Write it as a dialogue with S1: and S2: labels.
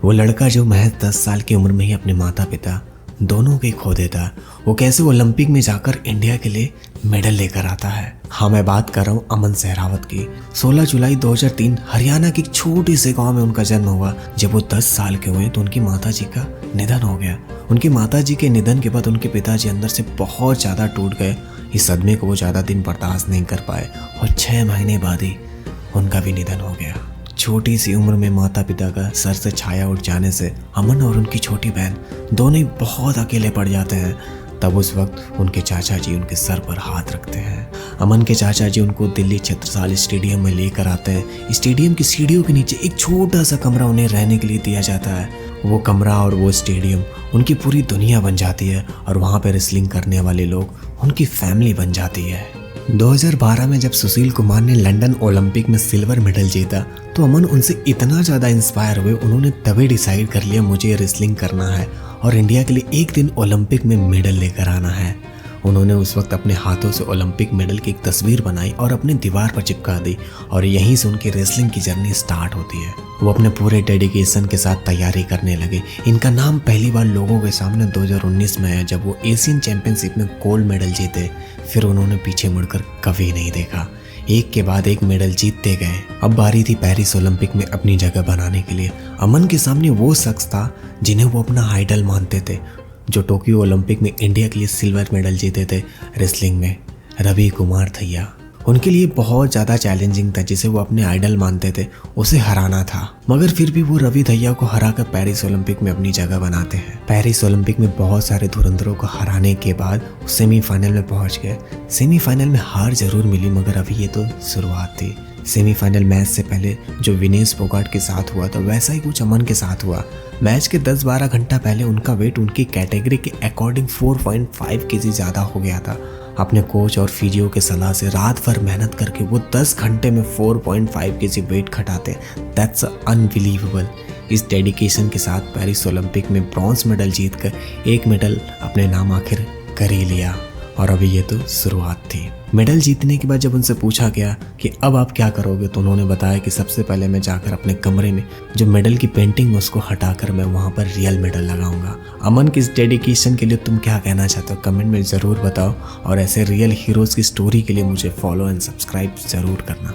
S1: वो लड़का जो महज 10 साल की उम्र में ही अपने माता पिता दोनों के खो देता, वो कैसे ओलंपिक में जाकर इंडिया के लिए मेडल लेकर आता है। हाँ, मैं बात कर रहा हूँ अमन सहरावत की। 16 जुलाई 2003 हरियाणा के एक छोटे से गांव में उनका जन्म हुआ। जब वो 10 साल के हुए तो उनकी माताजी का निधन हो गया। उनकी माताजी के निधन के बाद उनके पिताजी अंदर से बहुत ज़्यादा टूट गए। इस सदमे को वो ज़्यादा दिन बर्दाश्त नहीं कर पाए और 6 महीने बाद ही उनका भी निधन हो गया। छोटी सी उम्र में माता पिता का सर से छाया उठ जाने से अमन और उनकी छोटी बहन दोनों ही बहुत अकेले पड़ जाते हैं। तब उस वक्त उनके चाचा जी उनके सर पर हाथ रखते हैं। अमन के चाचा जी उनको दिल्ली छत्रसाल स्टेडियम में लेकर आते हैं। स्टेडियम की सीढ़ियों के नीचे एक छोटा सा कमरा उन्हें रहने के लिए दिया जाता है। वो कमरा और वो स्टेडियम उनकी पूरी दुनिया बन जाती है और वहाँ पर रेसलिंग करने वाले लोग उनकी फैमिली बन जाती है। 2012 में जब सुशील कुमार ने लंदन ओलंपिक में सिल्वर मेडल जीता तो अमन उनसे इतना ज़्यादा इंस्पायर हुए, उन्होंने तभी डिसाइड कर लिया मुझे रेसलिंग करना है और इंडिया के लिए एक दिन ओलंपिक में मेडल लेकर आना है। उन्होंने उस वक्त अपने हाथों से ओलंपिक मेडल की एक तस्वीर बनाई और अपनी दीवार पर चिपका दी और यहीं से उनकी रेसलिंग की जर्नी स्टार्ट होती है। वो अपने पूरे डेडिकेशन के साथ तैयारी करने लगे। इनका नाम पहली बार लोगों के सामने 2019 में आया जब वो एशियन चैंपियनशिप में गोल्ड मेडल जीते। फिर उन्होंने पीछे मुड़कर कभी नहीं देखा, एक के बाद एक मेडल जीतते गए। अब बारी थी पेरिस ओलंपिक में अपनी जगह बनाने के लिए। अमन के सामने वो शख्स था जिन्हें वो अपना आइडल मानते थे, जो टोक्यो ओलंपिक में इंडिया के लिए सिल्वर मेडल जीते थे रेसलिंग में, रवि कुमार थैया। उनके लिए बहुत ज़्यादा चैलेंजिंग था, जिसे वो अपने आइडल मानते थे, उसे हराना था। मगर फिर भी वो रवि थैया को हराकर पेरिस ओलंपिक में अपनी जगह बनाते हैं। पेरिस ओलंपिक में बहुत सारे धुरंधरों को हराने के बाद सेमीफाइनल में पहुंच गए। सेमीफाइनल में हार जरूर मिली, मगर अभी ये तो शुरुआत थी। सेमीफाइनल मैच से पहले जो विनेश फोगाट के साथ हुआ था वैसा ही कुछ अमन के साथ हुआ। मैच के 10-12 घंटा पहले उनका वेट उनकी कैटेगरी के अकॉर्डिंग 4.5 kg ज़्यादा हो गया था। अपने कोच और फिजियो के सलाह से रात भर मेहनत करके वो 10 घंटे में 4.5 kg वेट घटाते। That's unbelievable. इस डेडिकेशन के साथ पेरिस ओलंपिक में ब्रॉन्ज मेडल जीतकर एक मेडल अपने नाम आखिर कर ही लिया और अभी ये तो शुरुआत थी। मेडल जीतने के बाद जब उनसे पूछा गया कि अब आप क्या करोगे, तो उन्होंने बताया कि सबसे पहले मैं जाकर अपने कमरे में जो मेडल की पेंटिंग है उसको हटाकर मैं वहाँ पर रियल मेडल लगाऊंगा। अमन की इस डेडिकेशन के लिए तुम क्या कहना चाहते हो, कमेंट में ज़रूर बताओ और ऐसे रियल हीरोज़ की स्टोरी के लिए मुझे फॉलो एंड सब्सक्राइब ज़रूर करना।